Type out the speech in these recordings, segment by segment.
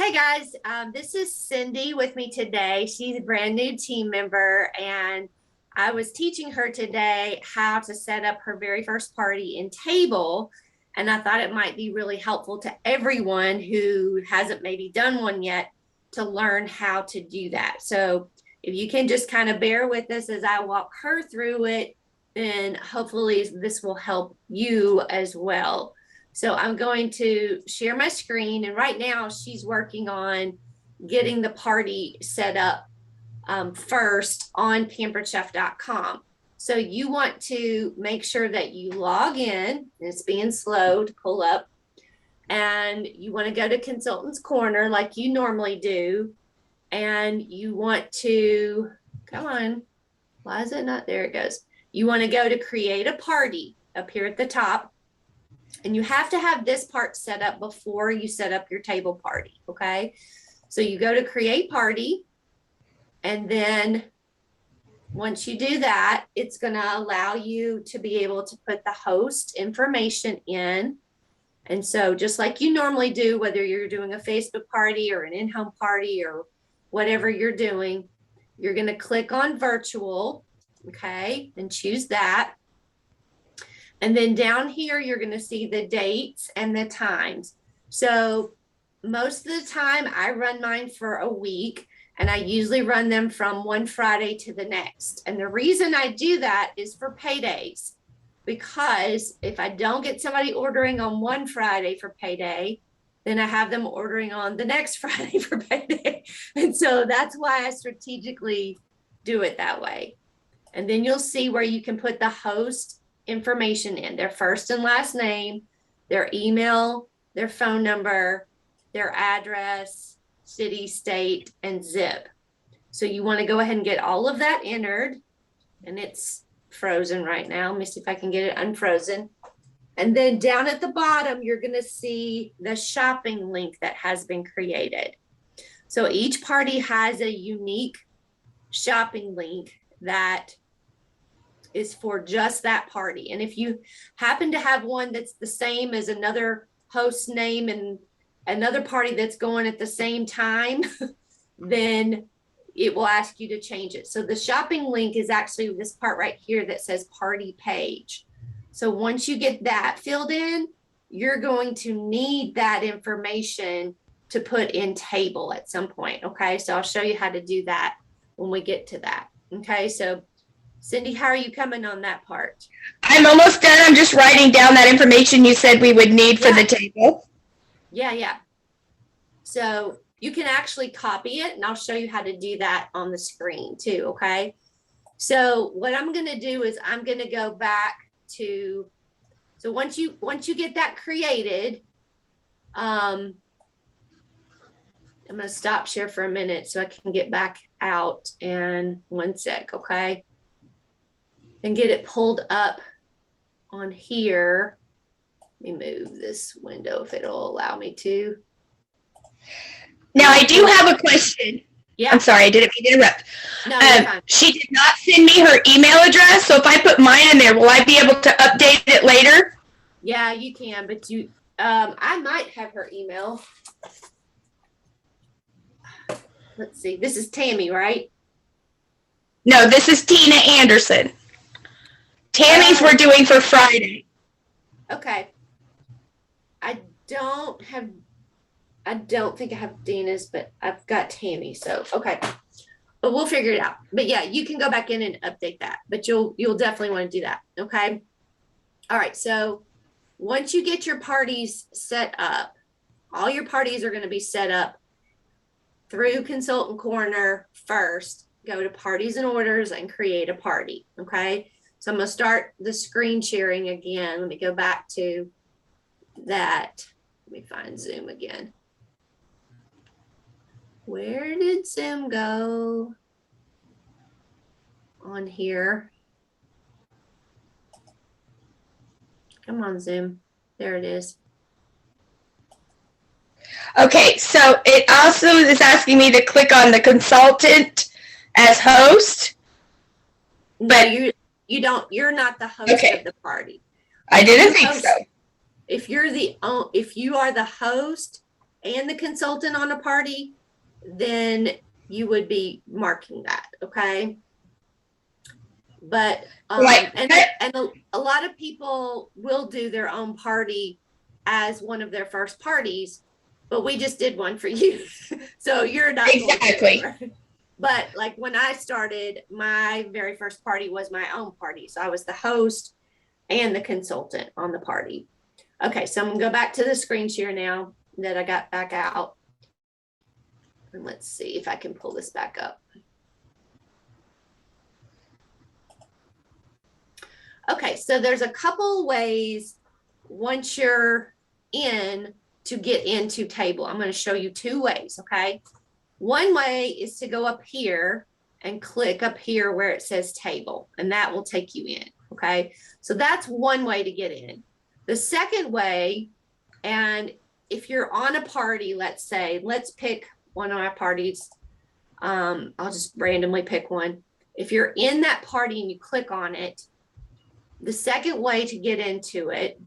Hey guys, this is Cindy with me today. She's a brand new team member, and I was teaching her today how to set up her very first party in Table. And I thought it might be really helpful to everyone who hasn't maybe done one yet to learn how to do that. So if you can just kind of bear with us as I walk her through it, then hopefully this will help you as well. So I'm going to share my screen, and right now she's working on getting the party set up first on pamperedchef.com. So you want to make sure that you log in. It's being slow to pull up, and you want to go to Consultants Corner like you normally do, and you want to come on. Why is it not? There it goes. You want to go to Create a Party up here at the top. And you have to have this part set up before you set up your table party, okay? So you go to Create Party, and then once you do that, it's going to allow you to be able to put the host information in. And so just like you normally do, whether you're doing a Facebook party or an in-home party or whatever you're doing, you're going to click on Virtual, okay, and choose that. And then down here, you're going to see the dates and the times. So most of the time I run mine for a week, and I usually run them from one Friday to the next. And the reason I do that is for paydays, because if I don't get somebody ordering on one Friday for payday, then I have them ordering on the next Friday for payday. And so that's why I strategically do it that way. And then you'll see where you can put the host information in, their first and last name, their email, their phone number, their address, city, state, and zip. So you want to go ahead and get all of that entered, and it's frozen right now. Let me see if I can get it unfrozen. And then down at the bottom, you're going to see the shopping link that has been created. So each party has a unique shopping link that is for just that party. And if you happen to have one that's the same as another host name and another party that's going at the same time, then it will ask you to change it. So the shopping link is actually this part right here that says party page. So once you get that filled in, you're going to need that information to put in Table at some point. Okay, so I'll show you how to do that when we get to that. Okay, so Cindy, how are you coming on that part? I'm almost done. I'm just writing down that information you said we would need for the table. Yeah. So you can actually copy it, and I'll show you how to do that on the screen too, okay? So what I'm going to do is I'm going to go back to, so once you get that created, I'm going to stop share for a minute so I can get back out in 1 sec, okay? And get it pulled up on here. Let me move this window if it'll allow me to. Now, I do have a question. Yeah. I'm sorry, I didn't mean to interrupt. No, she did not send me her email address, so if I put mine in there, will I be able to update it later? Yeah, you can, but I might have her email. Let's see. This is Tammy, right? No, this is Tina Anderson. Tammy's we're doing for Friday. Okay. I don't think I have Dina's, but I've got Tammy. So, okay. But we'll figure it out. But yeah, you can go back in and update that, but you'll definitely want to do that. Okay. All right. So once you get your parties set up, all your parties are going to be set up through Consultant Corner first. Go to Parties and Orders and create a party. Okay. So I'm going to start the screen sharing again. Let me go back to that. Let me find Zoom again. Where did Zoom go on here? Come on, Zoom. There it is. Okay, so it also is asking me to click on the consultant as host. But you're not the host of the party. I didn't think so. If you are the host, and the consultant on a party, then you would be marking that, okay? But Right. and a lot of people will do their own party as one of their first parties, but we just did one for you. So you're not Exactly. going to. But like when I started, my very first party was my own party. So I was the host and the consultant on the party. Okay, so I'm gonna go back to the screen share now that I got back out. And let's see if I can pull this back up. Okay, so there's a couple ways once you're in to get into table. I'm going to show you two ways, okay? One way is to go up here and click up here where it says table, and that will take you in, okay? So that's one way to get in. The second way, and if you're on a party, let's say, let's pick one of my parties. I'll just randomly pick one. If you're in that party and you click on it, the second way to get into it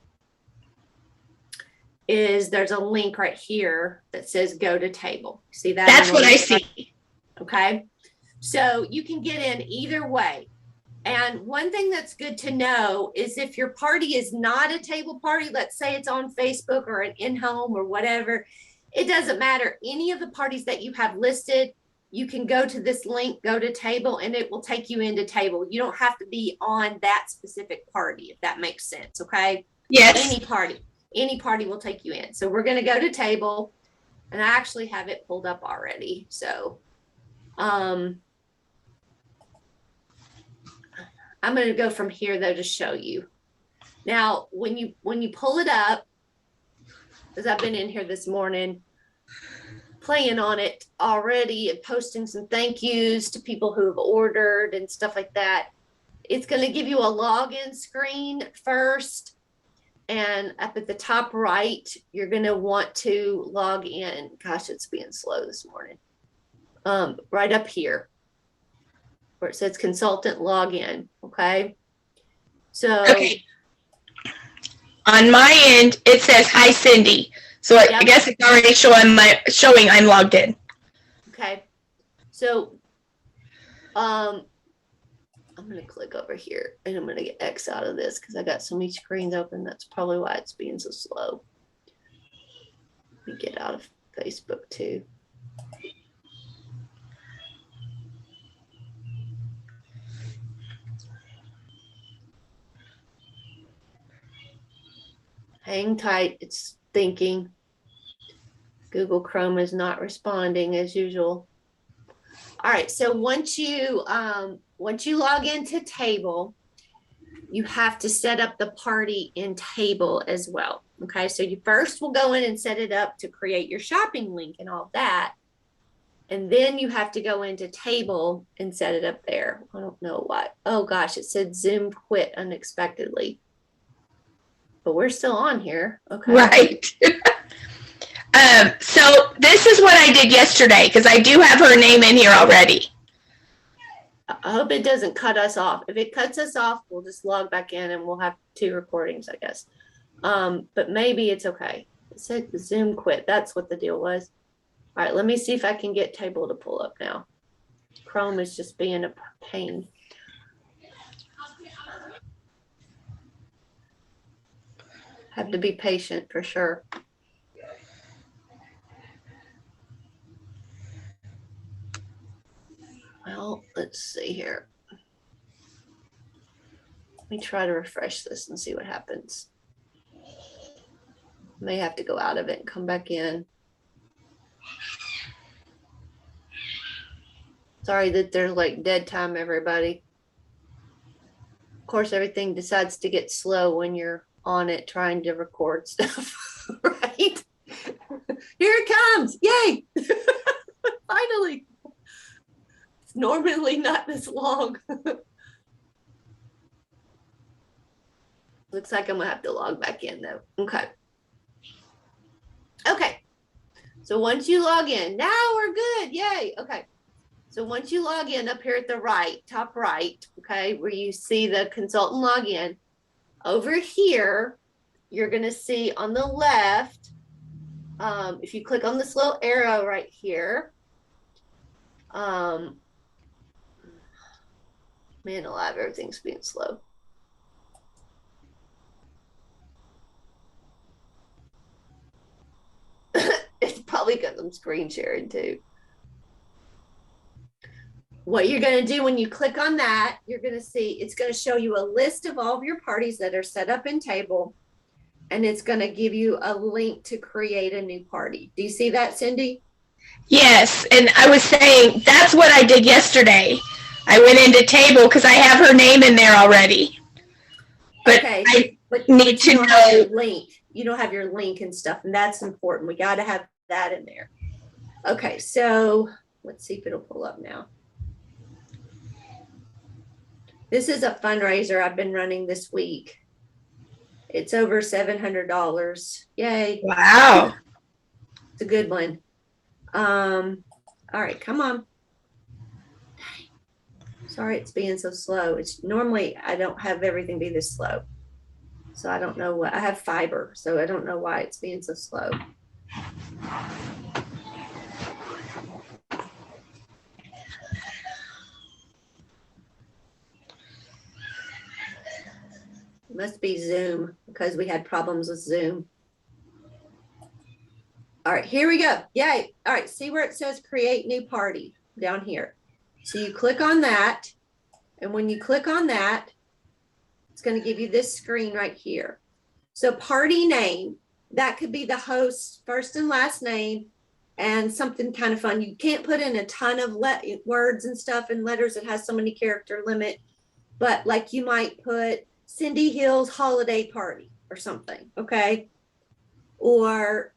is there's a link right here that says go to table. See that? That's what I see. Okay. So you can get in either way. And one thing that's good to know is if your party is not a table party, let's say it's on Facebook or an in-home or whatever, it doesn't matter. Any of the parties that you have listed, you can go to this link, go to table, and it will take you into table. You don't have to be on that specific party, if that makes sense, okay? Yes. Any party will take you in. So we're going to go to table, and I actually have it pulled up already. So I'm going to go from here though to show you. Now, when you pull it up, because I've been in here this morning playing on it already and posting some thank yous to people who have ordered and stuff like that. It's going to give you a login screen first. And up at the top right, you're going to want to log in. Gosh, it's being slow this morning. Right up here where it says consultant login. Okay. So okay. On my end, it says hi, Cindy. So yep. I guess it's already showing I'm logged in. Okay. So I'm going to click over here and I'm going to get X out of this because I got so many screens open. That's probably why it's being so slow. Let me get out of Facebook too. Hang tight. It's thinking. Google Chrome is not responding as usual. All right. So once you log into table, you have to set up the party in table as well. Okay. So you first will go in and set it up to create your shopping link and all that. And then you have to go into table and set it up there. I don't know what. Oh gosh, it said Zoom quit unexpectedly. But we're still on here. Okay. Right. So this is what I did yesterday because I do have her name in here already. I hope it doesn't cut us off. If it cuts us off, we'll just log back in and we'll have 2 recordings, I guess. But maybe it's okay. It said Zoom quit. That's what the deal was. All right, let me see if I can get table to pull up now. Chrome is just being a pain. Have to be patient for sure. Well, let's see here. Let me try to refresh this and see what happens. May have to go out of it and come back in. Sorry that there's like dead time, everybody. Of course, everything decides to get slow when you're on it trying to record stuff, right? Here it comes. Yay. Finally. It's normally not this long. Looks like I'm gonna have to log back in though. Okay. Okay. So once you log in, now we're good. Yay. Okay. So once you log in up here at the right, top right, okay, where you see the consultant login, over here, you're going to see on the left, if you click on this little arrow right here, man alive, everything's being slow. It's probably because I'm screen sharing too. What you're going to do when you click on that, you're going to see it's going to show you a list of all of your parties that are set up in Table, and it's going to give you a link to create a new party. Do you see that, Cindy? Yes, and I was saying that's what I did yesterday. I went into Table because I have her name in there already. But okay, I but need to you don't have know. your link. You don't have your link and stuff, and that's important. We got to have that in there. Okay, so let's see if it'll pull up now. This is a fundraiser I've been running this week. It's over $700. Yay. Wow. It's a good one. All right, come on. Sorry, it's being so slow. It's normally I don't have everything be this slow. So I don't know what I have fiber, so I don't know why it's being so slow. It must be Zoom because we had problems with Zoom. All right, here we go. Yay. All right, see where it says create new party down here. So you click on that, and when you click on that, it's going to give you this screen right here. So party name, that could be the host's first and last name and something kind of fun. You can't put in a ton of words and stuff and letters. It has so many character limit, but like you might put Cindy Hill's holiday party or something, okay? Or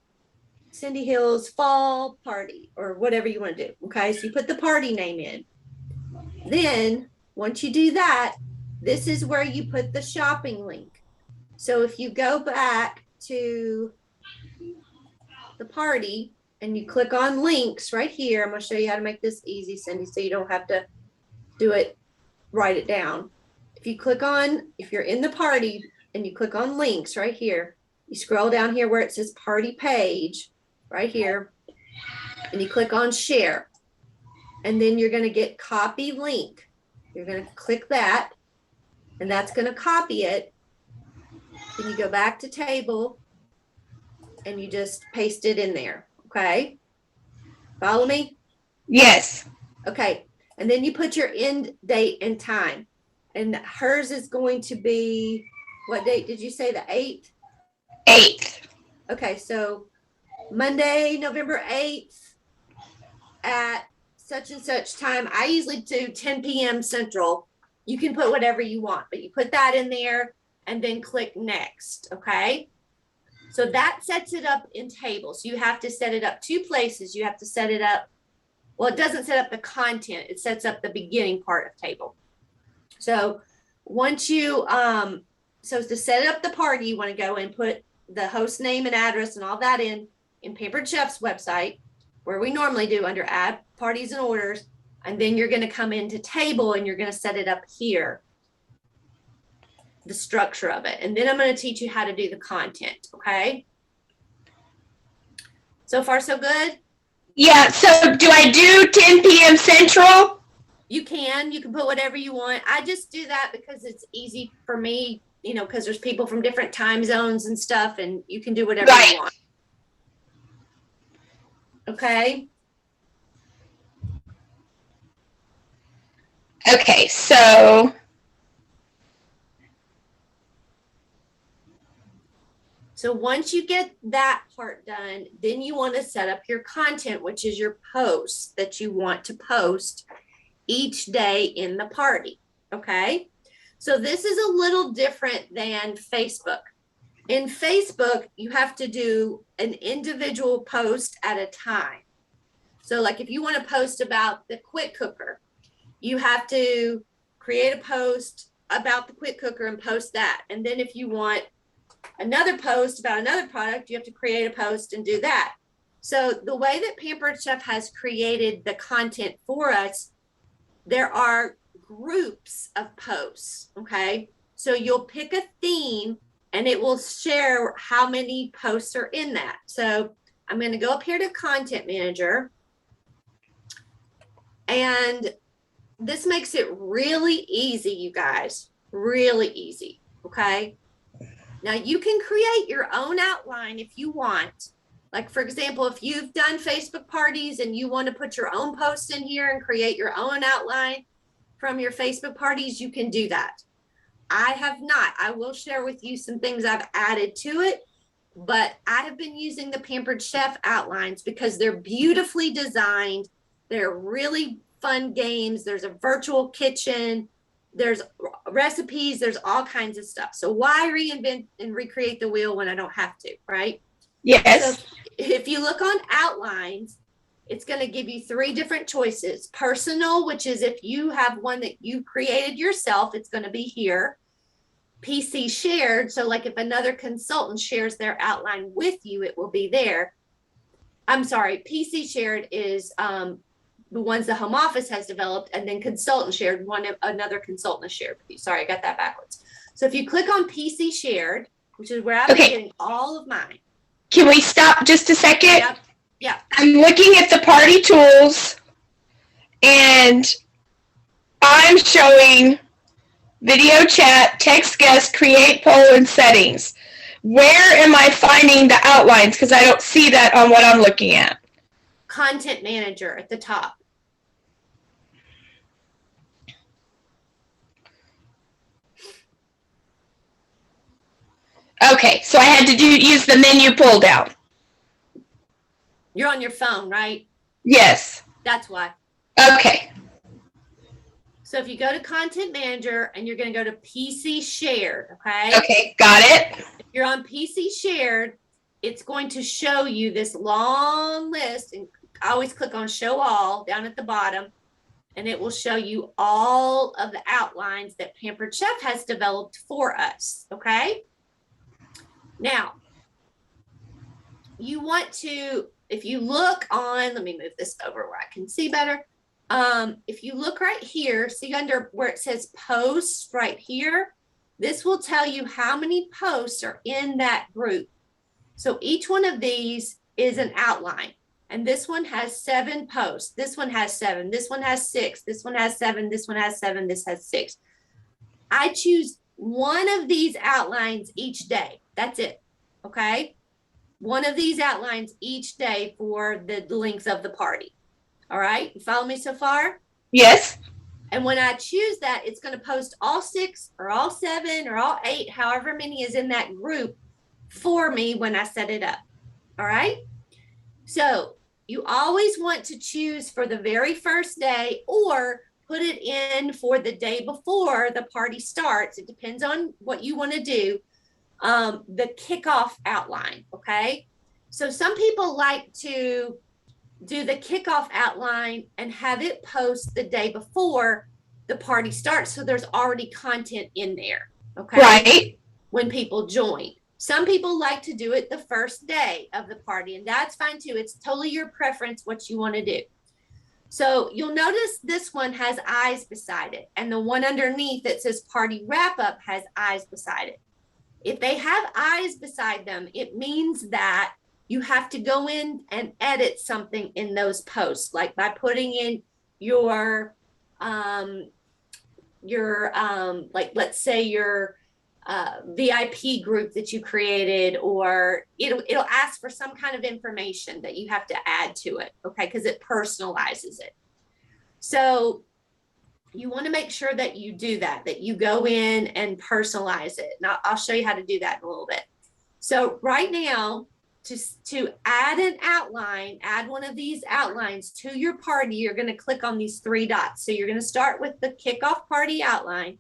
Cindy Hill's fall party or whatever you want to do, okay? So you put the party name in. Then once you do that, this is where you put the shopping link. So if you go back to the party and you click on links right here, I'm going to show you how to make this easy, Cindy, so you don't have to do it, write it down. If you click on, if you're in the party and you click on links right here, you scroll down here where it says party page right here, and you click on share. And then you're going to get copy link. You're going to click that, and that's going to copy it. Then you go back to Table, and you just paste it in there. Okay? Follow me? Yes. Okay. And then you put your end date and time. And hers is going to be, what date did you say? The 8th? 8th. Okay. So Monday, November 8th at such and such time. I usually do 10 p.m. Central. You can put whatever you want, but you put that in there and then click next. Okay. So that sets it up in Table. So you have to set it up 2 places. You have to set it up. Well, it doesn't set up the content. It sets up the beginning part of Table. So once you, so to set up the party, you want to go and put the host name and address and all that in Pampered Chef's website, where we normally do under add parties and orders. And then you're going to come into Table and you're going to set it up here, the structure of it. And then I'm going to teach you how to do the content. Okay. So far, so good? Yeah, so do I do 10 p.m. Central? You can put whatever you want. I just do that because it's easy for me, you know, because there's people from different time zones and stuff, and you can do whatever you want. Okay. Okay, so once you get that part done, then you want to set up your content, which is your posts that you want to post each day in the party. Okay. So this is a little different than Facebook. In Facebook, you have to do an individual post at a time. So like if you want to post about the Quick Cooker, you have to create a post about the Quick Cooker and post that. And then if you want another post about another product, you have to create a post and do that. So the way that Pampered Chef has created the content for us, there are groups of posts. Okay. So you'll pick a theme and it will share how many posts are in that. So I'm going to go up here to Content Manager. And this makes it really easy, you guys, really easy. Okay. Now you can create your own outline if you want. Like, for example, if you've done Facebook parties and you want to put your own posts in here and create your own outline from your Facebook parties, you can do that. I have not. I will share with you some things I've added to it, but I have been using the Pampered Chef outlines because they're beautifully designed. They're really fun games. There's a virtual kitchen. There's recipes. There's all kinds of stuff. So why reinvent and recreate the wheel when I don't have to, right? Yes. So if you look on outlines, it's going to give you 3 different choices. Personal, which is if you have one that you created yourself, it's going to be here. PC shared, so like if another consultant shares their outline with you, it will be there. I'm sorry, PC shared is the ones the home office has developed, and then consultant shared, another consultant has shared with you. Sorry, I got that backwards. So if you click on PC shared, which is where I'm getting all of mine. Can we stop just a second? Yep. Yeah. I'm looking at the party tools, and I'm showing video chat, text guest, create poll, and settings. Where am I finding the outlines? Because I don't see that on what I'm looking at. Content Manager at the top. Okay, so I had to use the menu pull down. You're on your phone, right? Yes. That's why. Okay. So if you go to Content Manager and you're going to go to PC Shared, okay? Okay, got it. If you're on PC Shared, it's going to show you this long list, and I always click on Show All down at the bottom, and it will show you all of the outlines that Pampered Chef has developed for us, okay? Now, you want to, if you look on, let me move this over where I can see better. If you look right here, see under where it says posts right here, this will tell you how many posts are in that group. So each one of these is an outline, and this one has 7 posts. This one has 7. This one has 6. This one has 7. This one has 7. This has 6. I choose one of these outlines each day. That's it. Okay. One of these outlines each day for the length of the party. All right. You follow me so far? Yes. And when I choose that, it's going to post all 6 or all 7 or all 8, however many is in that group for me when I set it up. All right. So you always want to choose for the very first day or put it in for the day before the party starts. It depends on what you want to do. The kickoff outline. Okay. So some people like to do the kickoff outline and have it post the day before the party starts. So there's already content in there. Okay. Right. When people join. Some people like to do it the first day of the party, and that's fine too. It's totally your preference what you want to do. So you'll notice this one has eyes beside it, and the one underneath that says party wrap up has eyes beside it. If they have eyes beside them, it means that you have to go in and edit something in those posts, like by putting in your like, let's say your VIP group that you created, or it'll ask for some kind of information that you have to add to it. Okay. Cause it personalizes it. So you want to make sure that you do that you go in and personalize it. Now I'll show you how to do that in a little bit. So right now, to add an outline, add one of these outlines to your party, you're going to click on these 3 dots. So you're going to start with the kickoff party outline,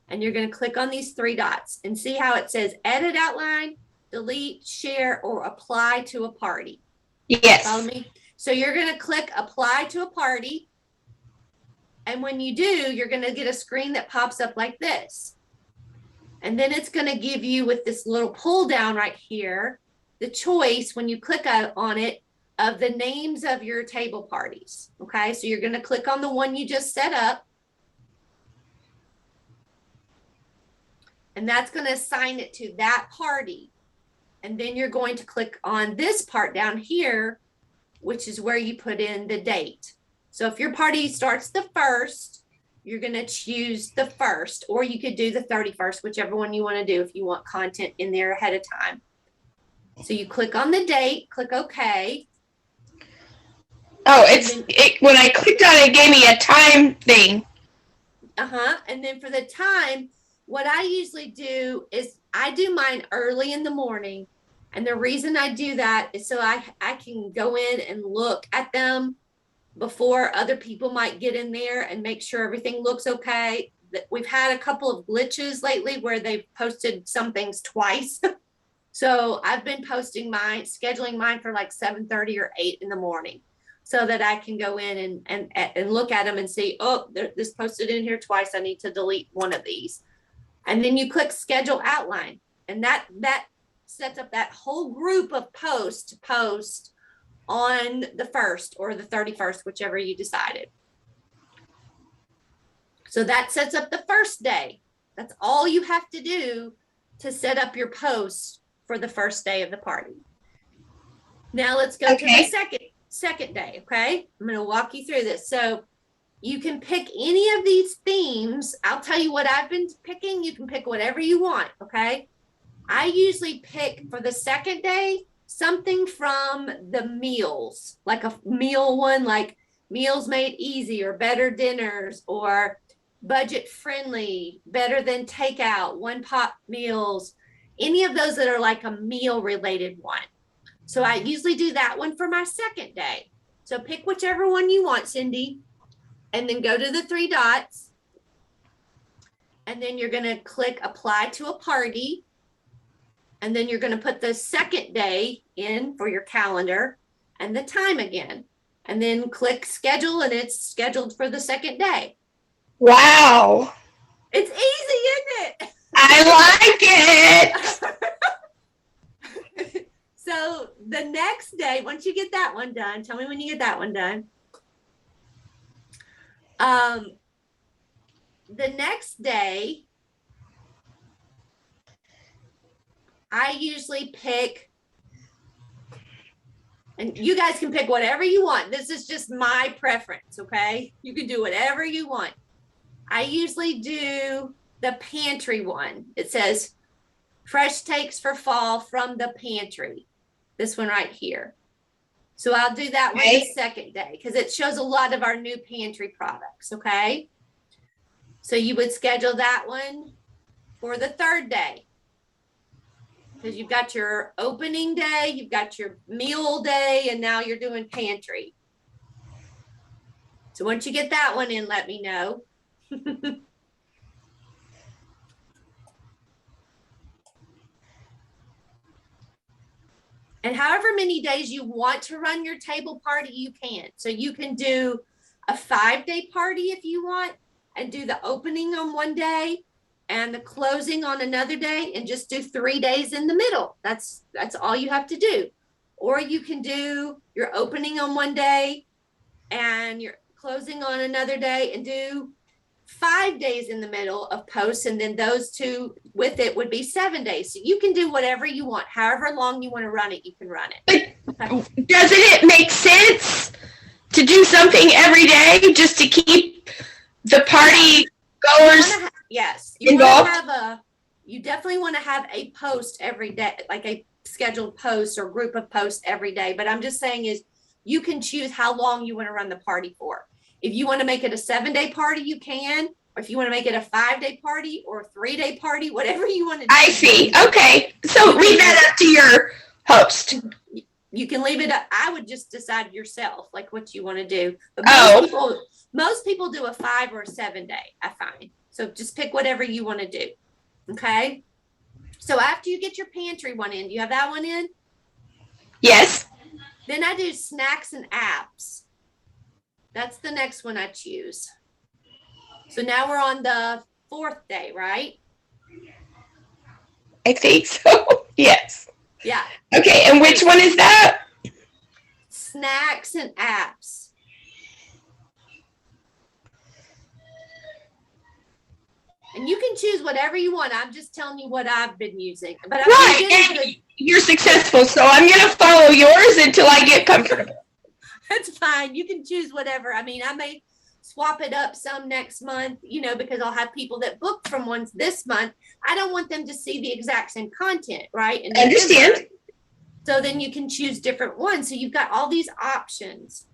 and you're going to click on these 3 dots and see how it says edit outline, delete, share, or apply to a party. Yes. Follow me? So you're going to click apply to a party. And when you do, you're going to get a screen that pops up like this. And then it's going to give you, with this little pull down right here, the choice when you click on it of the names of your table parties. Okay. So you're going to click on the one you just set up. And that's going to assign it to that party. And then you're going to click on this part down here, which is where you put in the date. So if your party starts the 1st, you're going to choose the 1st, or you could do the 31st, whichever one you want to do if you want content in there ahead of time. So you click on the date, click OK. Oh, when I clicked on it, it gave me a time thing. And then for the time, what I usually do is I do mine early in the morning. And the reason I do that is so I can go in and look at them before other people might get in there and make sure everything looks okay. We've had a couple of glitches lately where they've posted some things twice. So I've been posting mine, scheduling mine for like 7:30 or 8 in the morning so that I can go in and look at them and see, oh, this posted in here twice. I need to delete one of these. And then you click schedule outline, and that sets up that whole group of posts to post on the 1st or the 31st, whichever you decided. So that sets up the first day. That's all you have to do to set up your posts for the first day of the party. Now let's go to the second day. Okay. I'm going to walk you through this. So you can pick any of these themes. I'll tell you what I've been picking. You can pick whatever you want. Okay. I usually pick for the second day something from the meals, like a meal one, like meals made easy or better dinners or budget friendly, better than takeout, one pot meals, any of those that are like a meal related one. So I usually do that one for my second day. So pick whichever one you want, Cindy, and then go to the 3 dots. And then you're going to click apply to a party. And then you're going to put the second day in for your calendar and the time again. And then click schedule, and it's scheduled for the second day. Wow. It's easy, isn't it? I like it. So the next day, once you get that one done, tell me when you get that one done. The next day, I usually pick, and you guys can pick whatever you want. This is just my preference, okay? You can do whatever you want. I usually do the pantry one. It says fresh takes for fall from the pantry. This one right here. So I'll do that one the second day because it shows a lot of our new pantry products, okay? So you would schedule that one for the third day. Because you've got your opening day, you've got your meal day, and now you're doing pantry. So once you get that one in, let me know. And however many days you want to run your table party, you can. So you can do a 5-day party if you want, and do the opening on one day and the closing on another day, and just do 3 days in the middle. That's all you have to do. Or you can do your opening on one day and your closing on another day, and do 5 days in the middle of posts, and then those two with it would be 7 days. So you can do whatever you want. However long you want to run it, you can run it. But doesn't it make sense to do something every day just to keep the party goers yes, involved? You definitely want to have a post every day, like a scheduled post or group of posts every day. But I'm just saying is you can choose how long you want to run the party for. If you want to make it a 7-day party, you can. Or if you want to make it a 5-day party or a 3-day party, whatever you want to do. I see. Okay. So leave that up to your host. You can leave it up. I would just decide yourself, like what you want to do. But most people do a 5 or a 7-day, I find. So just pick whatever you want to do. Okay. So after you get your pantry one in, do you have that one in? Yes. Then I do snacks and apps. That's the next one I choose. So now we're on the 4th day, right? I think so. Yes. Yeah. Okay. And which one is that? Snacks and apps. And you can choose whatever you want. I'm just telling you what I've been using. But Right. you're successful, so I'm going to follow yours until I get comfortable. That's fine. You can choose whatever. I mean, I may swap it up some next month, because I'll have people that booked from ones this month. I don't want them to see the exact same content, right? And I understand. So then you can choose different ones. So you've got all these options.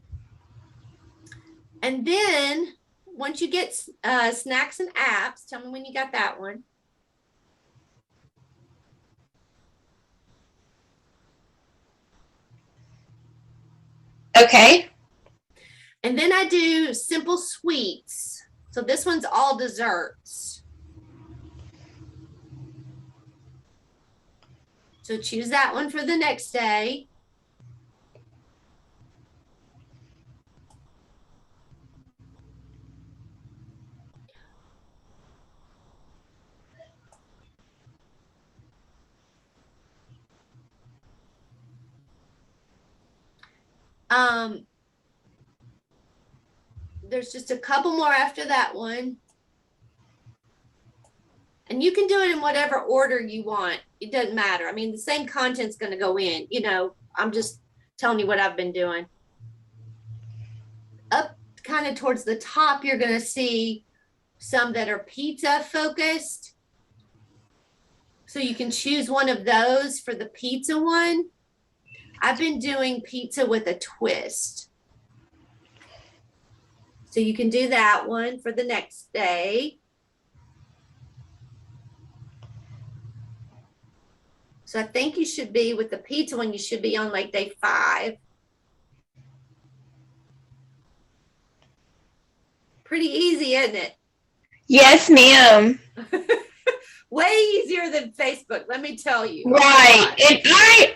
And then once you get snacks and apps, tell me when you got that one. Okay. And then I do simple sweets. So this one's all desserts. So choose that one for the next day. There's just a couple more after that one. And you can do it in whatever order you want. It doesn't matter. I mean, the same content's going to go in, I'm just telling you what I've been doing. Up kind of towards the top, you're going to see some that are pizza focused. So you can choose one of those for the pizza one. I've been doing pizza with a twist. So you can do that one for the next day. So I think you should be with the pizza one, you should be on like day 5. Pretty easy, isn't it? Yes, ma'am. Way easier than Facebook, let me tell you. Right. And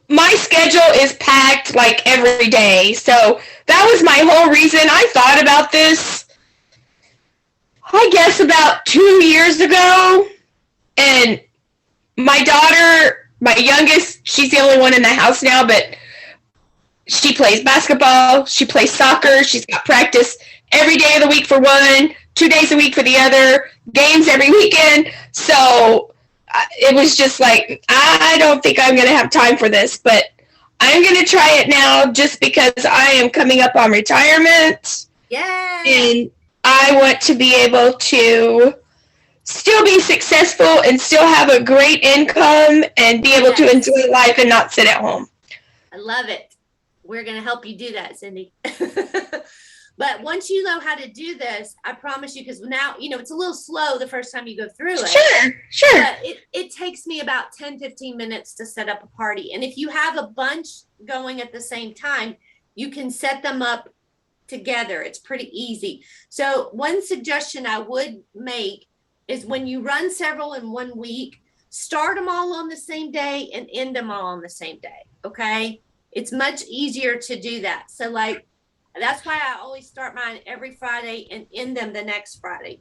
my schedule is packed like every day. So that was my whole reason I thought about this, I guess about 2 years ago. And my daughter, my youngest, she's the only one in the house now, but she plays basketball, she plays soccer, she's got practice every day of the week for one, 2 days a week for the other, games every weekend. So it was just like, I don't think I'm going to have time for this, but I'm going to try it now just because I am coming up on retirement. Yeah. And I want to be able to still be successful and still have a great income and be able to enjoy life and not sit at home. I love it. We're going to help you do that, Cindy. But once you know how to do this, I promise you, because now, it's a little slow the first time you go through it. Sure. But it takes me about 10, 15 minutes to set up a party. And if you have a bunch going at the same time, you can set them up together. It's pretty easy. So one suggestion I would make is when you run several in 1 week, start them all on the same day and end them all on the same day. Okay. It's much easier to do that. So that's why I always start mine every Friday and end them the next Friday,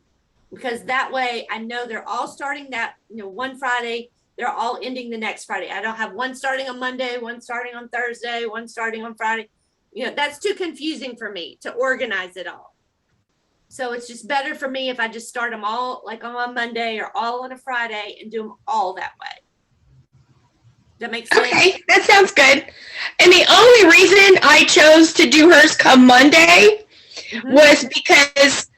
because that way I know they're all starting that, one Friday, they're all ending the next Friday. I don't have one starting on Monday, one starting on Thursday, one starting on Friday. That's too confusing for me to organize it all. So it's just better for me if I just start them all like on Monday or all on a Friday and do them all that way. Does that make sense? Okay, that sounds good. And the only reason I chose to do hers come Monday was because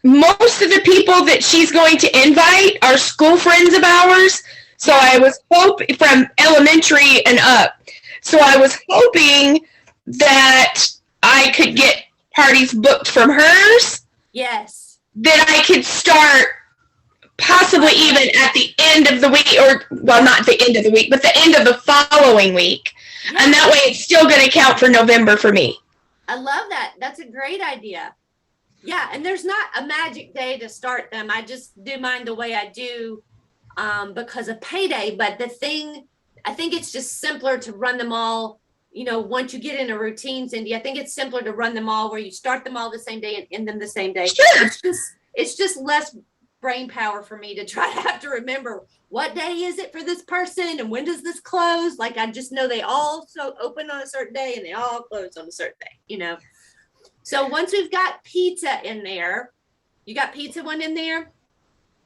most of the people that she's going to invite are school friends of ours. So I was hoping from elementary and up. So I was hoping that I could get parties booked from hers. Yes. That I could start possibly even at the end of the week, or, well, not the end of the week, but the end of the following week. Yeah. And that way it's still going to count for November for me. I love that. That's a great idea. Yeah, and there's not a magic day to start them. I just do mine the way I do because of payday. But I think it's just simpler to run them all, once you get in a routine, Cindy. I think it's simpler to run them all where you start them all the same day and end them the same day. Sure. It's just less brain power for me to try to have to remember what day is it for this person and when does this close. Like, I just know they all so open on a certain day and they all close on a certain day, So once we've got pizza in there, you got pizza one in there?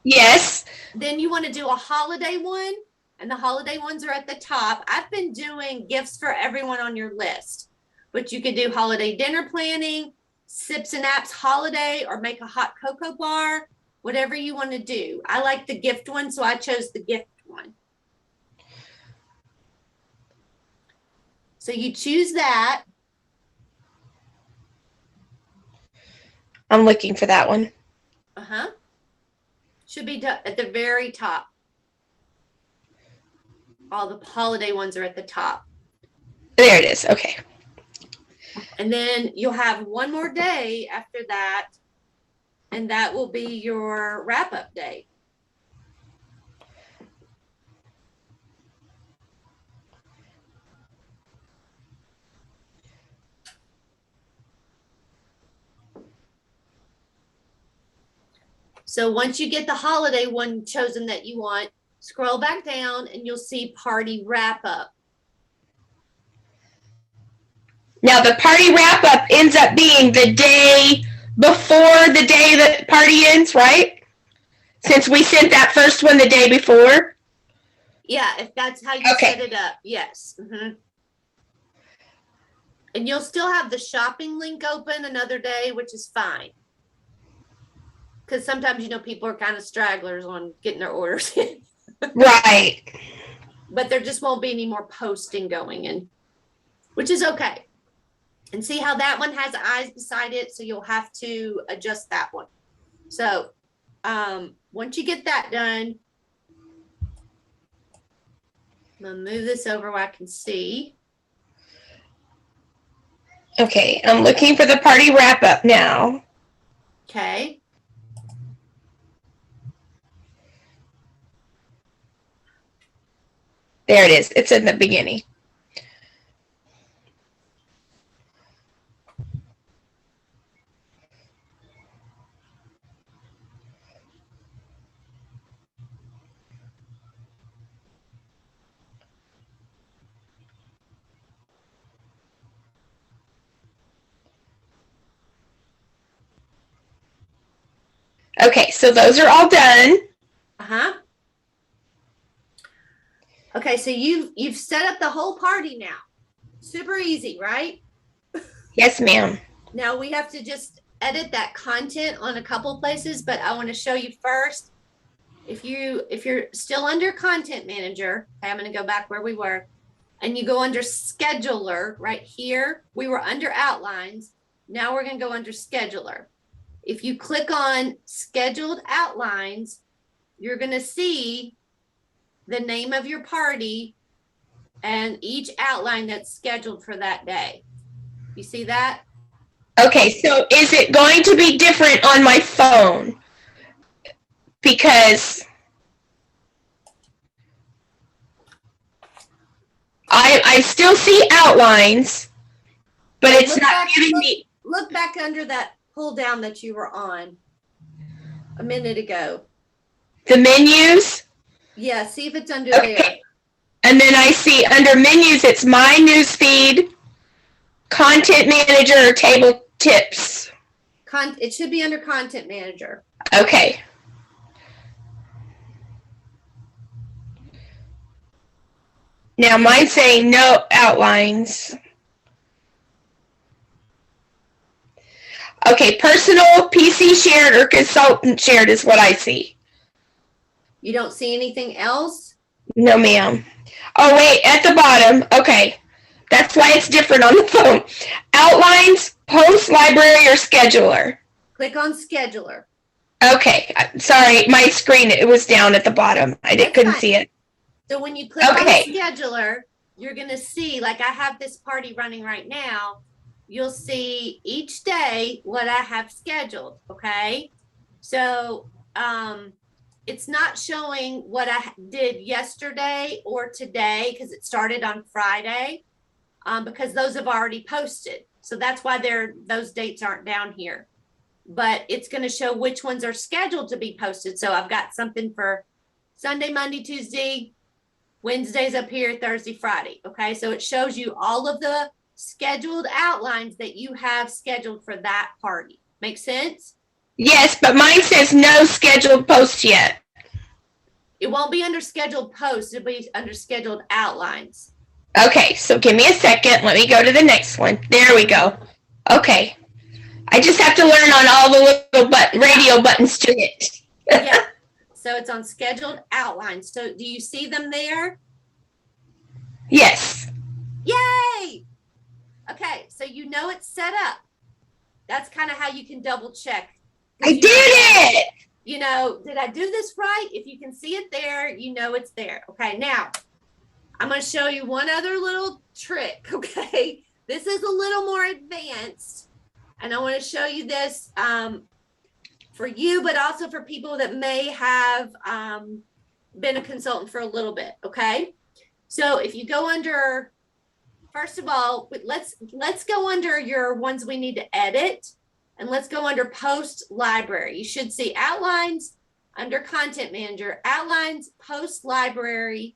Yes. Then you want to do a holiday one. and the holiday ones are at the top. I've been doing gifts for everyone on your list, but you could do holiday dinner planning, Sips and Apps holiday, or make a hot cocoa bar, whatever you want to do. I like the gift one, so I chose the gift one. So you choose that. I'm looking for that one. Uh-huh. Should be at the very top. All the holiday ones are at the top. There it is. Okay. And then you'll have one more day after that, and that will be your wrap-up day. So once you get the holiday one chosen that you want, scroll back down and you'll see party wrap-up. Now the party wrap-up ends up being the day before the day that party ends, right? Since we sent that first one the day before. Yeah, if that's how you set it up, yes. Mm-hmm. And you'll still have the shopping link open another day, which is fine. Because sometimes, people are kind of stragglers on getting their orders in. Right. But there just won't be any more posting going in, which is okay. And see how that one has eyes beside it, so you'll have to adjust that one. So once you get that done, I'm going to move this over where I can see. Okay, I'm looking for the party wrap-up now. Okay. There it is. It's in the beginning. Okay, so those are all done. Uh-huh. Okay, so you've set up the whole party now. Super easy, right? Yes, ma'am. Now we have to just edit that content on a couple places, but I want to show you first. If you're still under Content Manager, okay, I'm going to go back where we were, and you go under Scheduler right here. We were under Outlines. Now we're going to go under Scheduler. If you click on Scheduled Outlines, you're going to see the name of your party and each outline that's scheduled for that day. You see that? Okay, so is it going to be different on my phone? Because I still see outlines, but it's not giving me. Look back under that pull down that you were on a minute ago. The menus? Yeah, see if it's under there. And then I see under menus, it's My Newsfeed, Content Manager, or Table Tips. It should be under Content Manager. Okay. Now mine's saying no outlines. Okay, personal, PC shared, or consultant shared is what I see. You don't see anything else? No, ma'am. Oh, wait, at the bottom. Okay. That's why it's different on the phone. Outlines, post, library, or scheduler. Click on Scheduler. Okay. Sorry, my screen, it was down at the bottom. Couldn't see it. So when you click on Scheduler, you're going to see, like I have this party running right now, you'll see each day what I have scheduled, okay? So it's not showing what I did yesterday or today because it started on Friday because those have already posted. So that's why those dates aren't down here. But it's going to show which ones are scheduled to be posted. So I've got something for Sunday, Monday, Tuesday, Wednesday's up here, Thursday, Friday. Okay, so it shows you all of the scheduled outlines that you have scheduled for that party. Make sense? Yes, but mine says no scheduled post yet. It won't be under scheduled posts. It'll be under scheduled outlines. Okay, so give me a second. Let me go to the next one. There we go. Okay. I just have to learn on all the little radio buttons to hit. Yeah. So it's on scheduled outlines. So do you see them there? Yes. Yay! Okay, so you know it's set up. That's kind of how you can double check. I did it! You know, did I do this right? If you can see it there, you know it's there. Okay, now I'm going to show you one other little trick, okay? This is a little more advanced, and I want to show you this for you, but also for people that may have been a consultant for a little bit, okay? So if you go under, first of all, let's go under your ones we need to edit, and let's go under post library. You should see outlines under content manager, outlines, post library.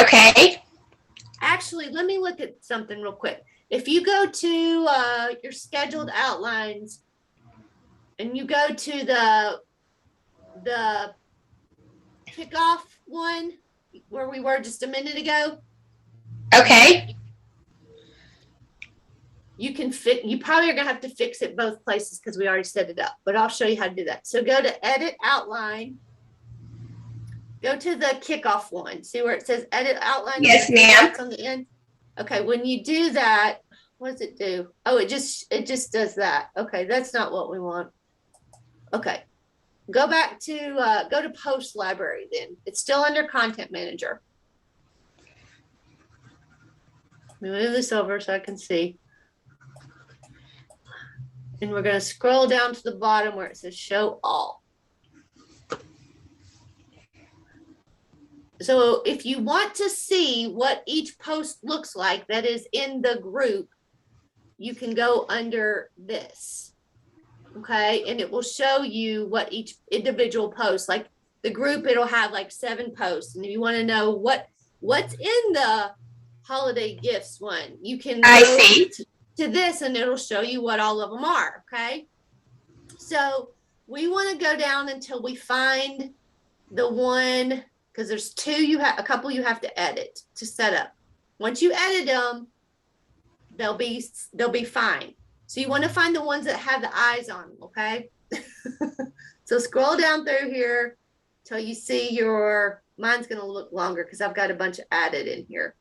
Okay. Actually, let me look at something real quick. If you go to your scheduled outlines and you go to the kickoff one where we were just a minute ago. Okay. You probably are going to have to fix it both places because we already set it up, but I'll show you how to do that. So go to edit outline. Go to the kickoff one. See where it says edit outline? Yes, ma'am. On the end. Okay, when you do that, what does it do? Oh, it just does that. Okay, that's not what we want. Okay, go back to go to post library then. It's still under content manager. Let me move this over so I can see. And we're going to scroll down to the bottom where it says show all. So if you want to see what each post looks like that is in the group, you can go under this. Okay. And it will show you what each individual post, like the group, it'll have like 7 posts. And if you want to know what's in the holiday gifts one, you can go to this and it'll show you what all of them are. Okay. So we want to go down until we find the one, because there's a couple you have to edit to set up. Once you edit them, they'll be fine. So you want to find the ones that have the eyes on them, okay? So scroll down through here till you see mine's going to look longer because I've got a bunch added in here.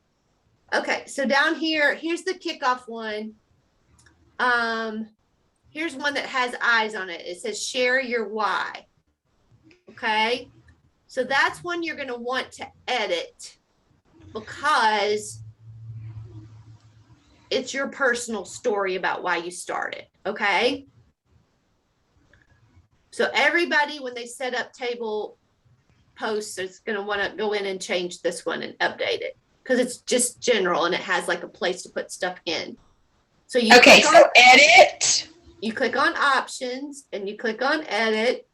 Okay, so down here, here's the kickoff one. Here's one that has eyes on it. It says share your why. Okay. So that's one you're going to want to edit because it's your personal story about why you started. Okay. So everybody, when they set up table posts, is going to want to go in and change this one and update it because it's just general and it has like a place to put stuff in. So you edit. You click on options and you click on edit.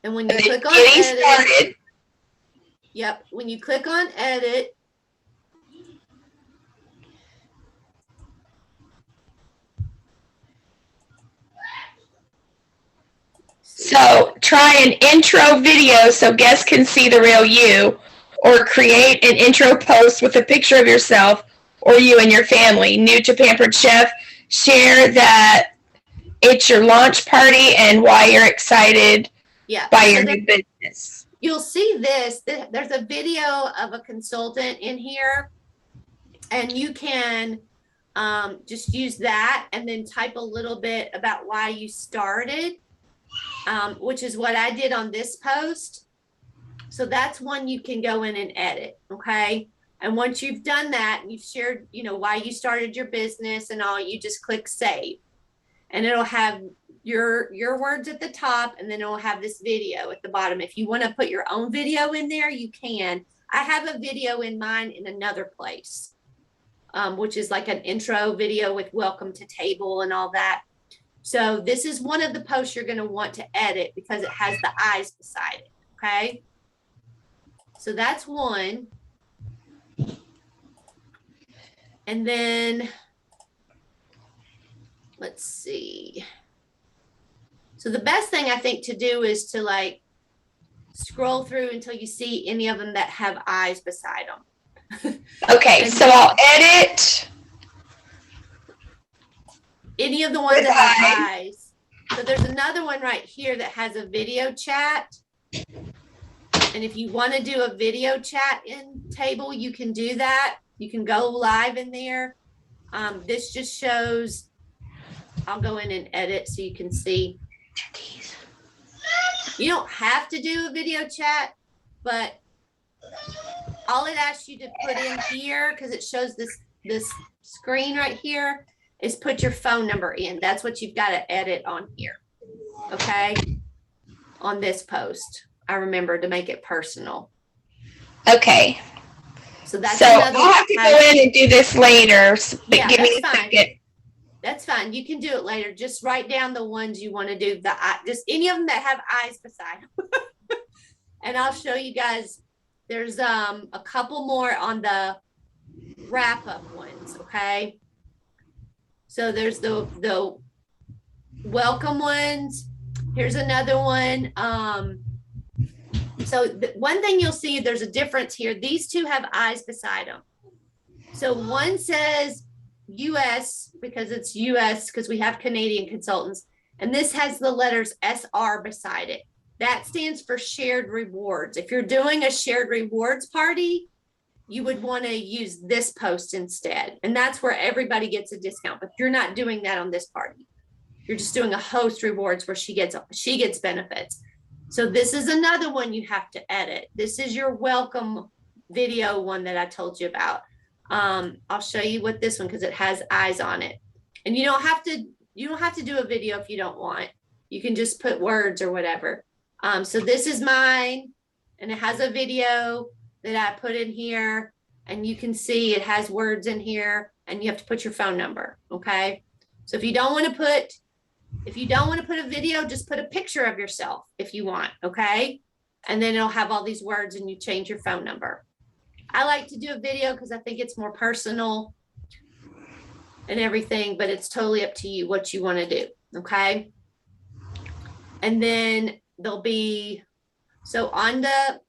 And when you click on edit, yep, when you click on edit, so try an intro video so guests can see the real you, or create an intro post with a picture of yourself or you and your family. New to Pampered Chef, share that it's your launch party and why you're excited by your new business. You'll see this. There's a video of a consultant in here, and you can just use that and then type a little bit about why you started, which is what I did on this post. So that's one you can go in and edit. Okay. And once you've done that and you've shared, why you started your business and all, you just click save, and it'll have your words at the top, and then it'll have this video at the bottom. If you want to put your own video in there, you can. I have a video in mine in another place, which is like an intro video with welcome to table and all that. So this is one of the posts you're going to want to edit because it has the eyes beside it. Okay. So that's one. And then let's see. So the best thing I think to do is to like scroll through until you see any of them that have eyes beside them. Okay, And so I'll edit. Any of the ones With that have eyes. So there's another one right here that has a video chat. And if you want to do a video chat in table, you can do that. You can go live in there. This just shows, I'll go in and edit so you can see. You don't have to do a video chat, but all it asks you to put in here, because it shows this screen right here, is put your phone number in. That's what you've got to edit on here. Okay. On this post. I remember to make it personal. Okay. So that's so another I'll have to go in and do this later. But Yeah, give me a that's fine. second. That's fine. You can do it later. Just write down the ones you want to do. Just any of them that have eyes beside them. And I'll show you guys. There's a couple more on the wrap up ones. Okay. So there's the welcome ones. Here's another one. So one thing you'll see, there's a difference here. These two have eyes beside them. So one says US because it's US because we have Canadian consultants. And this has the letters SR beside it. That stands for shared rewards. If you're doing a shared rewards party, you would want to use this post instead. And that's where everybody gets a discount. But you're not doing that on this party. You're just doing a host rewards where she gets benefits. So this is another one you have to edit. This is your welcome video one that I told you about. I'll show you what this one, because it has eyes on it. And you don't have to do a video if you don't want. You can just put words or whatever. So this is mine, and it has a video that I put in here, and you can see it has words in here, and you have to put your phone number. Okay. So if you don't want to put a video, just put a picture of yourself if you want. Okay. And then it'll have all these words, and you change your phone number. I like to do a video because I think it's more personal and everything, but it's totally up to you what you want to do. Okay. And then there'll be, so on the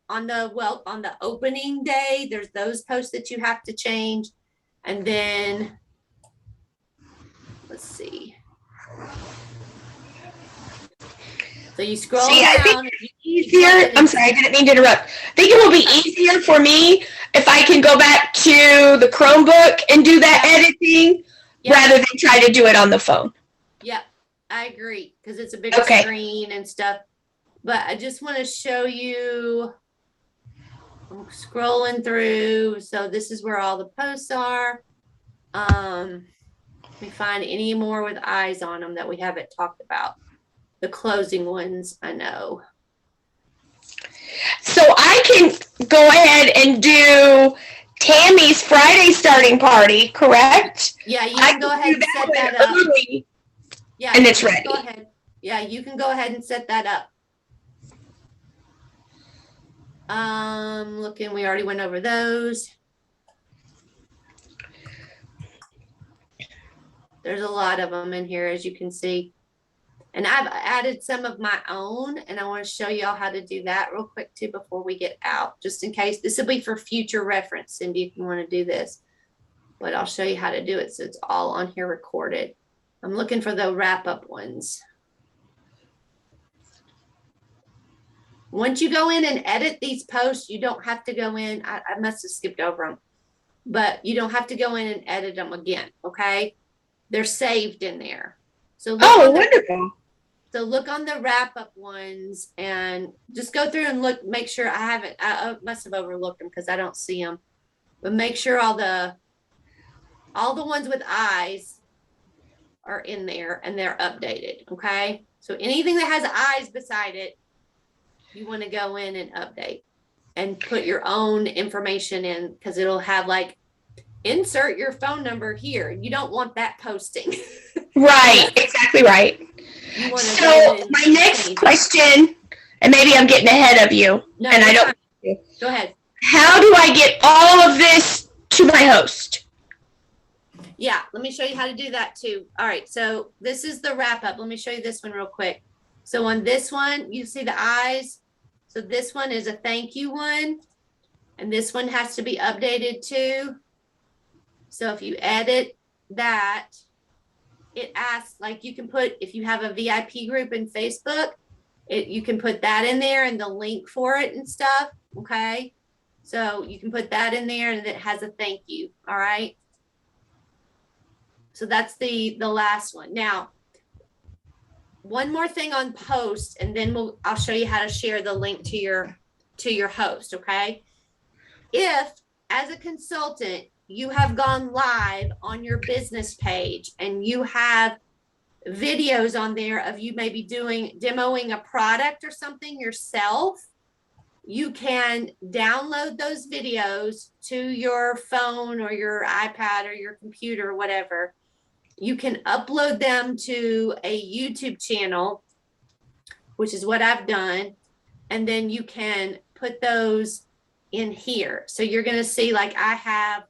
opening day, there's those posts that you have to change. And then let's see. So you scroll See, down. I think it's easier. I'm sorry, I didn't mean to interrupt. I think it will be easier for me if I can go back to the Chromebook and do that editing rather than try to do it on the phone. Yep, I agree, because it's a bigger screen and stuff. But I just want to show you. I'm scrolling through. So this is where all the posts are. Let me find any more with eyes on them that we haven't talked about. The closing ones, I know. So I can go ahead and do Tammy's Friday starting party, correct? Yeah, you can go ahead and set that up. Yeah, and it's ready. Go ahead. Yeah, you can go ahead and set that up. Looking, we already went over those. There's a lot of them in here, as you can see. And I've added some of my own, and I want to show y'all how to do that real quick too before we get out, just in case. This will be for future reference, Cindy, if you want to do this. But I'll show you how to do it so it's all on here recorded. I'm looking for the wrap-up ones. Once you go in and edit these posts, you don't have to go in. I must have skipped over them. But you don't have to go in and edit them again, okay? They're saved in there. So wonderful. So look on the wrap-up ones and just go through and look, make sure I must have overlooked them because I don't see them. But make sure all the ones with eyes are in there and they're updated, okay? So anything that has eyes beside it, you want to go in and update and put your own information in, because it'll have like, insert your phone number here. You don't want that posting. Right, exactly right. So my next question, and maybe I'm getting ahead of you, no, and I don't. Go ahead. How do I get all of this to my host? Yeah, let me show you how to do that too. All right, so this is the wrap up. Let me show you this one real quick. So on this one, you see the eyes. So this one is a thank you one. And this one has to be updated too. So if you edit that, it asks, like you can put, if you have a VIP group in Facebook, you can put that in there and the link for it and stuff. Okay. So you can put that in there and it has a thank you. All right. So that's the last one. Now, one more thing on post, and then I'll show you how to share the link to your host. Okay. If as a consultant, you have gone live on your business page and you have videos on there of you maybe demoing a product or something yourself, you can download those videos to your phone or your iPad or your computer or whatever. You can upload them to a YouTube channel, which is what I've done. And then you can put those in here. So you're going to see, like, I have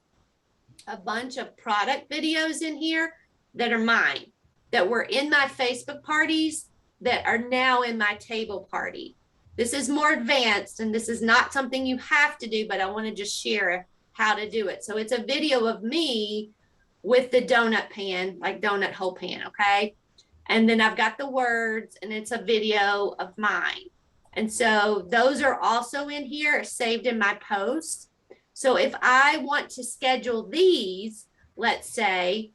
a bunch of product videos in here that are mine, that were in my Facebook parties, that are now in my table party. This is more advanced and this is not something you have to do, but I want to just share how to do it. So it's a video of me with the donut pan, like donut hole pan. Okay. And then I've got the words and it's a video of mine. And so those are also in here, saved in my post. So if I want to schedule these, let's say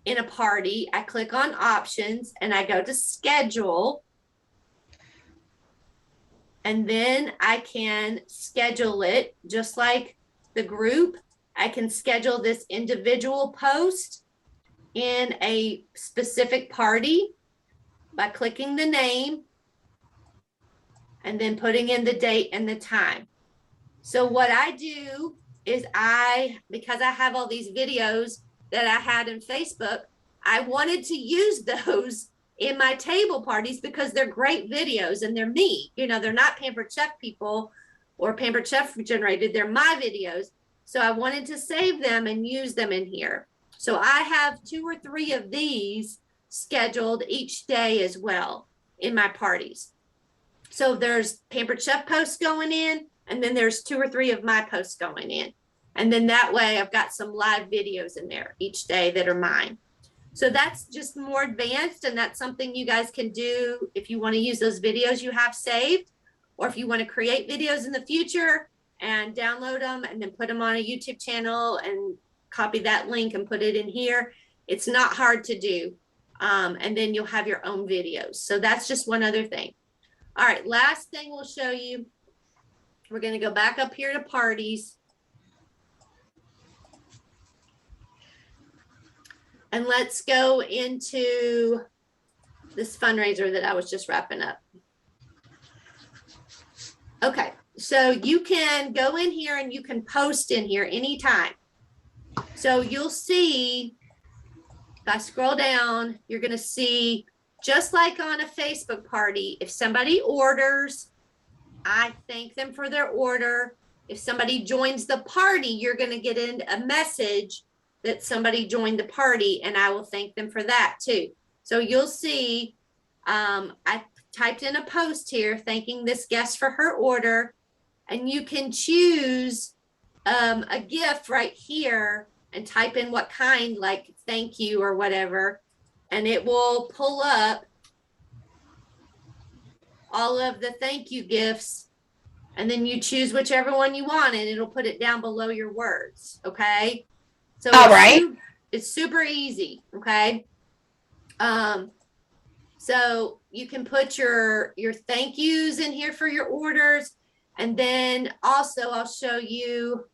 in a party, I click on options and I go to schedule. And then I can schedule it just like the group. I can schedule this individual post in a specific party by clicking the name and then putting in the date and the time. So what I do is because I have all these videos that I had in Facebook, I wanted to use those in my table parties because they're great videos and they're me. You know, they're not Pampered Chef people or Pampered Chef generated. They're my videos. So I wanted to save them and use them in here. So I have 2 or 3 of these scheduled each day as well in my parties. So there's Pampered Chef posts going in, and then there's 2 or 3 of my posts going in. And then that way I've got some live videos in there each day that are mine. So that's just more advanced, and that's something you guys can do if you want to use those videos you have saved, or if you want to create videos in the future and download them and then put them on a YouTube channel and copy that link and put it in here. It's not hard to do. And then you'll have your own videos. So that's just one other thing. All right, last thing we'll show you. We're going to go back up here to parties. And let's go into this fundraiser that I was just wrapping up. Okay, so you can go in here and you can post in here anytime. So you'll see, if I scroll down, you're going to see, just like on a Facebook party, if somebody orders, I thank them for their order. If somebody joins the party, you're going to get a message that somebody joined the party, and I will thank them for that too. So you'll see, I typed in a post here thanking this guest for her order, and you can choose a gift right here and type in what kind, like thank you or whatever, and it will pull up all of the thank you gifts, and then you choose whichever one you want and it'll put it down below your words. Okay. So all right. It's super easy. Okay. So you can put your thank yous in here for your orders. And then also I'll show you,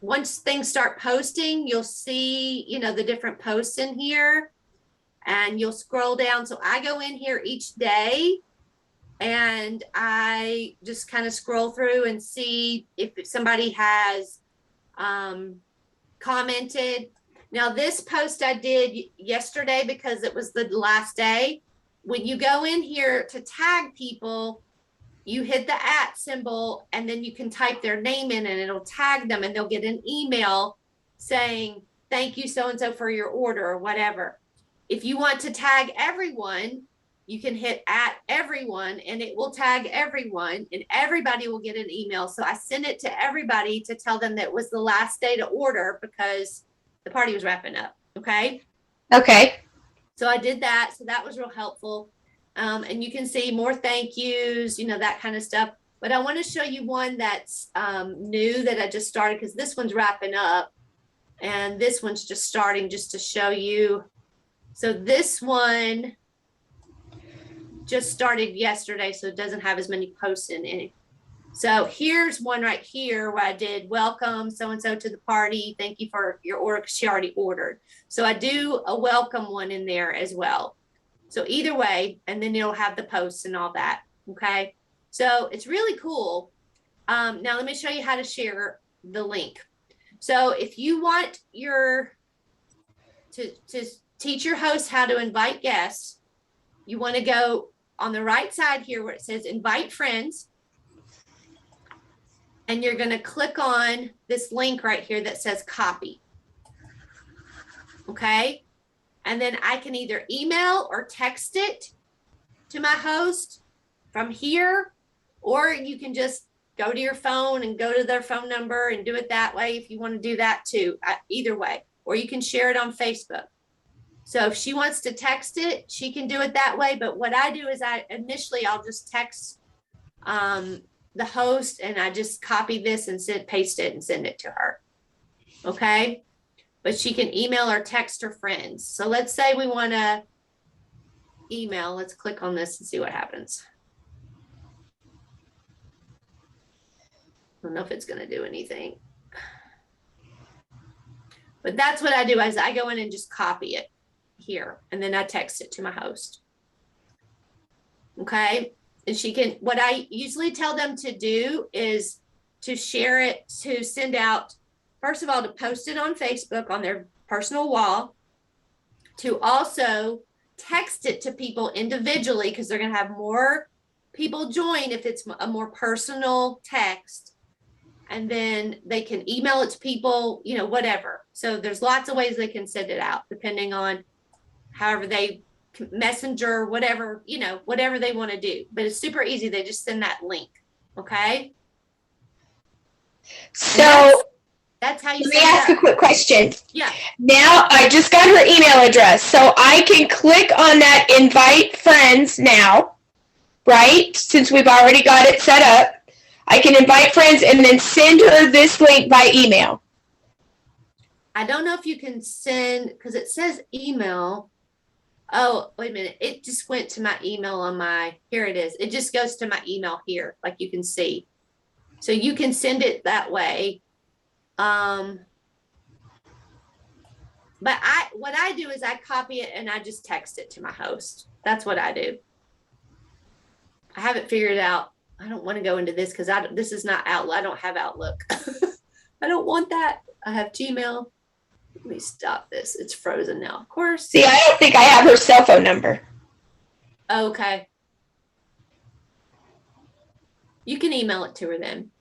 once things start posting, you'll see, you know, the different posts in here, and you'll scroll down. So I go in here each day and I just kind of scroll through and see if somebody has commented. Now this post I did yesterday because it was the last day. When you go in here to tag people, you hit the @ symbol and then you can type their name in and it'll tag them, and they'll get an email saying, thank you so-and-so for your order or whatever. If you want to tag everyone, you can hit @everyone and it will tag everyone and everybody will get an email. So I sent it to everybody to tell them that it was the last day to order because the party was wrapping up. Okay. Okay. So I did that. So that was real helpful. And you can see more thank yous, that kind of stuff. But I want to show you one that's new that I just started because this one's wrapping up and this one's just starting just to show you. So this one just started yesterday, so it doesn't have as many posts in it. So here's one right here where I did welcome so-and-so to the party. Thank you for your order because she already ordered. So I do a welcome one in there as well. So either way, and then it'll have the posts and all that. Okay. So it's really cool. Now let me show you how to share the link. So if you want to teach your host how to invite guests, you want to go on the right side here where it says invite friends. And you're going to click on this link right here that says copy. Okay. And then I can either email or text it to my host from here, or you can just go to your phone and go to their phone number and do it that way if you want to do that too, either way. Or you can share it on Facebook. So if she wants to text it, she can do it that way. But what I do is I'll just text the host and I just copy this and paste it and send it to her. Okay. But she can email or text her friends. So let's say we want to email. Let's click on this and see what happens. I don't know if it's going to do anything. But that's what I do is I go in and just copy it here. And then I text it to my host. Okay. And she can, what I usually tell them to do is to share it, to send out, first of all, to post it on Facebook on their personal wall, to also text it to people individually because they're going to have more people join if it's a more personal text. And then they can email it to people, whatever. So there's lots of ways they can send it out depending on however they messenger, whatever, whatever they want to do. But it's super easy. They just send that link. Okay. So that's how you let me ask a quick question. Yeah. Now I just got her email address. So I can click on that invite friends now, right? Since we've already got it set up. I can invite friends and then send her this link by email. I don't know if you can send, because it says email. Oh, wait a minute. It just went to my email on here it is. It just goes to my email here, like you can see. So you can send it that way. But what I do is I copy it and I just text it to my host. That's what I do. I haven't figured out. I don't want to go into this because this is not Outlook. I don't have Outlook. I don't want that. I have Gmail. Let me stop this. It's frozen now. Of course. See, I don't think I have her cell phone number. Okay. You can email it to her then.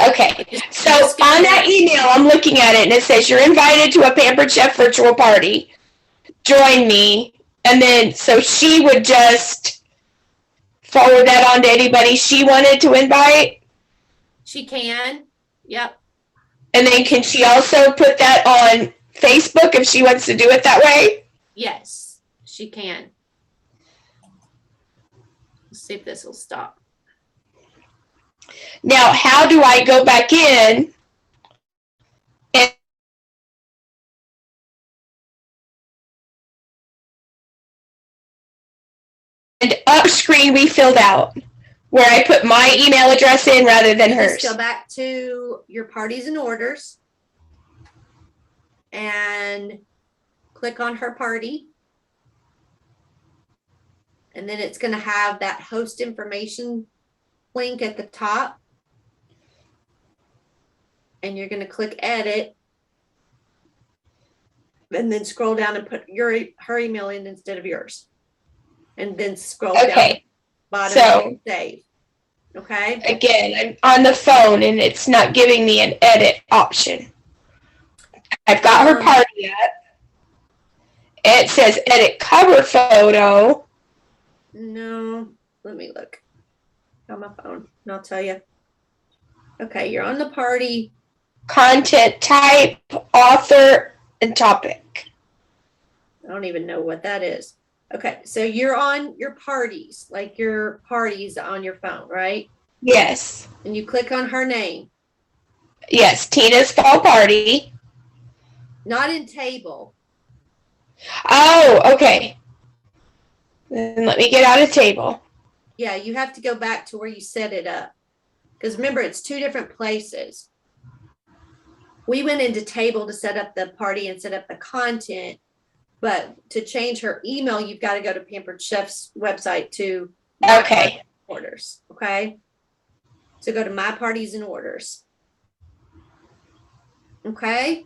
Okay. So on that email, I'm looking at it and it says you're invited to a Pampered Chef virtual party. Join me. And then, so she would just forward that on to anybody she wanted to invite? She can. Yep. And then can she also put that on Facebook if she wants to do it that way? Yes, she can. Let's see if this will stop. Now, how do I go back in and up screen we filled out where I put my email address in rather than hers? Just go back to your parties and orders and click on her party. And then it's going to have that host information link at the top. And you're going to click edit. And then scroll down and put her email in instead of yours. And then scroll down bottom and save. Okay. Again, I'm on the phone and it's not giving me an edit option. I've got her party up. It says edit cover photo. No, let me look on my phone and I'll tell you. Okay, you're on the party. Content type, author, and topic. I don't even know what that is. Okay, so you're on your parties, like your parties on your phone, right? Yes. And you click on her name. Yes, Tina's fall party. Not in table. Oh, okay. Then let me get out of table. Yeah, you have to go back to where you set it up. Because remember, it's two different places. We went into table to set up the party and set up the content. But to change her email, you've got to go to Pampered Chef's website to Okay. orders. Okay. So go to My Parties and Orders. Okay.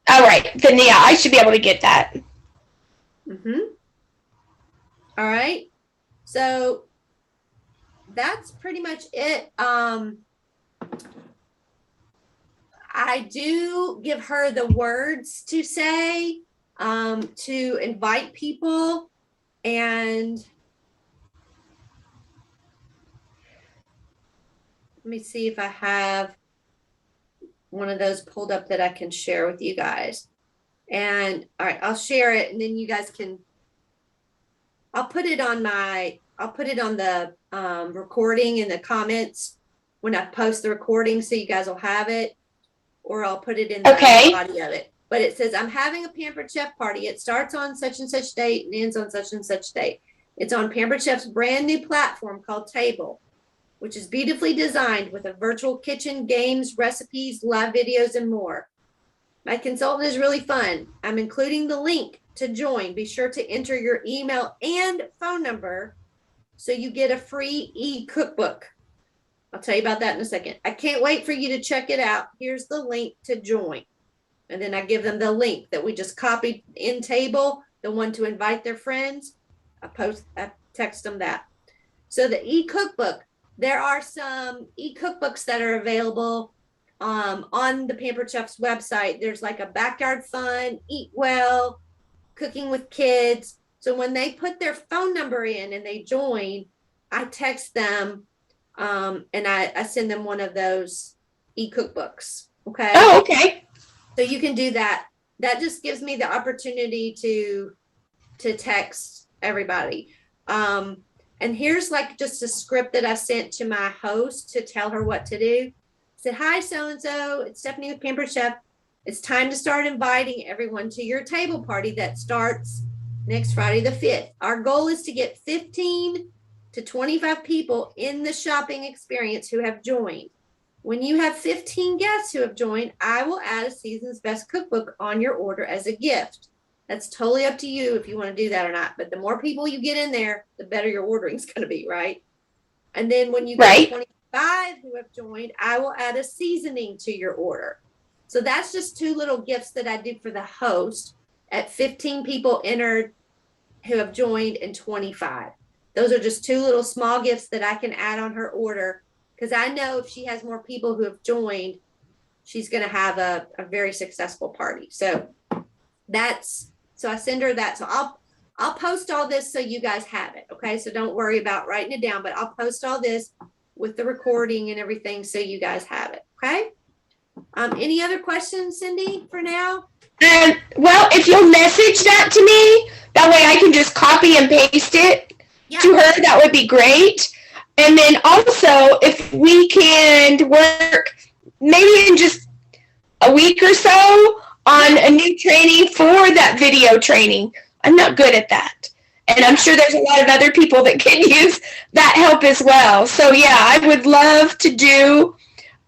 All right. Then yeah, I should be able to get that. All right. So that's pretty much it. I do give her the words to say, to invite people, and let me see if I have one of those pulled up that I can share with you guys. And all right, I'll share it, and then you guys can, I'll put it on the recording in the comments when I post the recording, so you guys will have it, or I'll put it in the body of it. But it says, I'm having a Pampered Chef party. It starts on such and such date and ends on such and such date. It's on Pampered Chef's brand new platform called Table, which is beautifully designed with a virtual kitchen, games, recipes, live videos, and more. My consultant is really fun. I'm including the link to join. Be sure to enter your email and phone number so you get a free e-cookbook. I'll tell you about that in a second. I can't wait for you to check it out. Here's the link to join. And then I give them the link that we just copied in table, the one to invite their friends. I text them that. So the e-cookbook, there are some e-cookbooks that are available on the Pampered Chef's website. There's like a backyard fun, eat well, cooking with kids. So when they put their phone number in and they join, I text them and I send them one of those e-cookbooks. Okay. Oh, okay. So you can do that. That just gives me the opportunity to text everybody. And here's like just a script that I sent to my host to tell her what to do. I said, hi, so-and-so, it's Stephanie with Pampered Chef. It's time to start inviting everyone to your table party that starts next Friday the 5th. Our goal is to get 15 to 25 people in the shopping experience who have joined. When you have 15 guests who have joined, I will add a Season's Best Cookbook on your order as a gift. That's totally up to you if you want to do that or not. But the more people you get in there, the better your ordering is going to be, right? And then when you get 25 who have joined, I will add a seasoning to your order. So that's just two little gifts that I do for the host at 15 people entered who have joined and 25. Those are just two little small gifts that I can add on her order, because I know if she has more people who have joined, she's going to have a very successful party. So so I send her that. So I'll post all this so you guys have it. Okay. So don't worry about writing it down, but I'll post all this with the recording and everything so you guys have it. Okay. Any other questions, Cindy, for now? Well, if you'll message that to me, that way I can just copy and paste it to her, that would be great. And then also, if we can work maybe in just a week or so on a new training for that video training. I'm not good at that. And I'm sure there's a lot of other people that can use that help as well. So yeah, I would love to do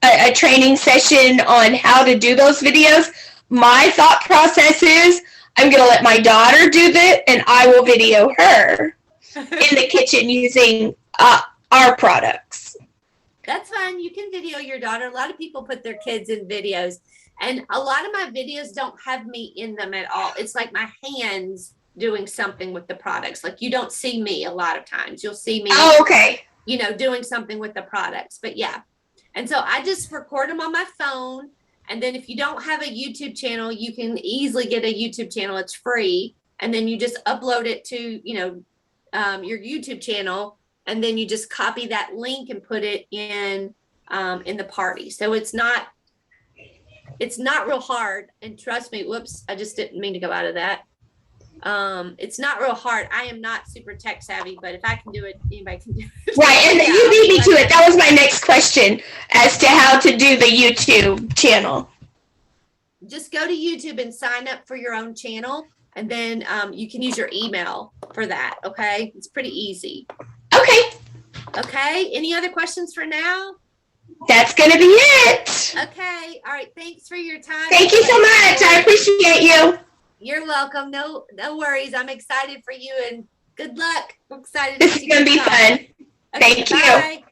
a training session on how to do those videos. My thought process is I'm going to let my daughter do that, and I will video her in the kitchen using our products. That's fine. You can video your daughter. A lot of people put their kids in videos, and a lot of my videos don't have me in them at all. It's like my hands doing something with the products. Like you don't see me a lot of times. You'll see me, doing something with the products. But yeah. And so I just record them on my phone, And then if you don't have a YouTube channel, you can easily get a YouTube channel. It's free. And then you just upload it to, your YouTube channel, and then you just copy that link and put it in the party. So it's not real hard. And trust me, whoops, I just didn't mean to go out of that. It's not real hard. I am not super tech savvy, but if I can do it, anybody can do it. Right, and you beat me to it. That was my next question as to how to do the YouTube channel. Just go to YouTube and sign up for your own channel, and then you can use your email for that. Okay, it's pretty easy. Okay, Okay, any other questions for now? that's gonna be it. Okay, all right. Thanks for your time. Thank you so much. I appreciate you. You're welcome. No worries. I'm excited for you, and good luck. I'm excited. This is gonna be fun. Okay, Thank you. bye.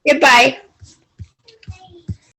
Goodbye.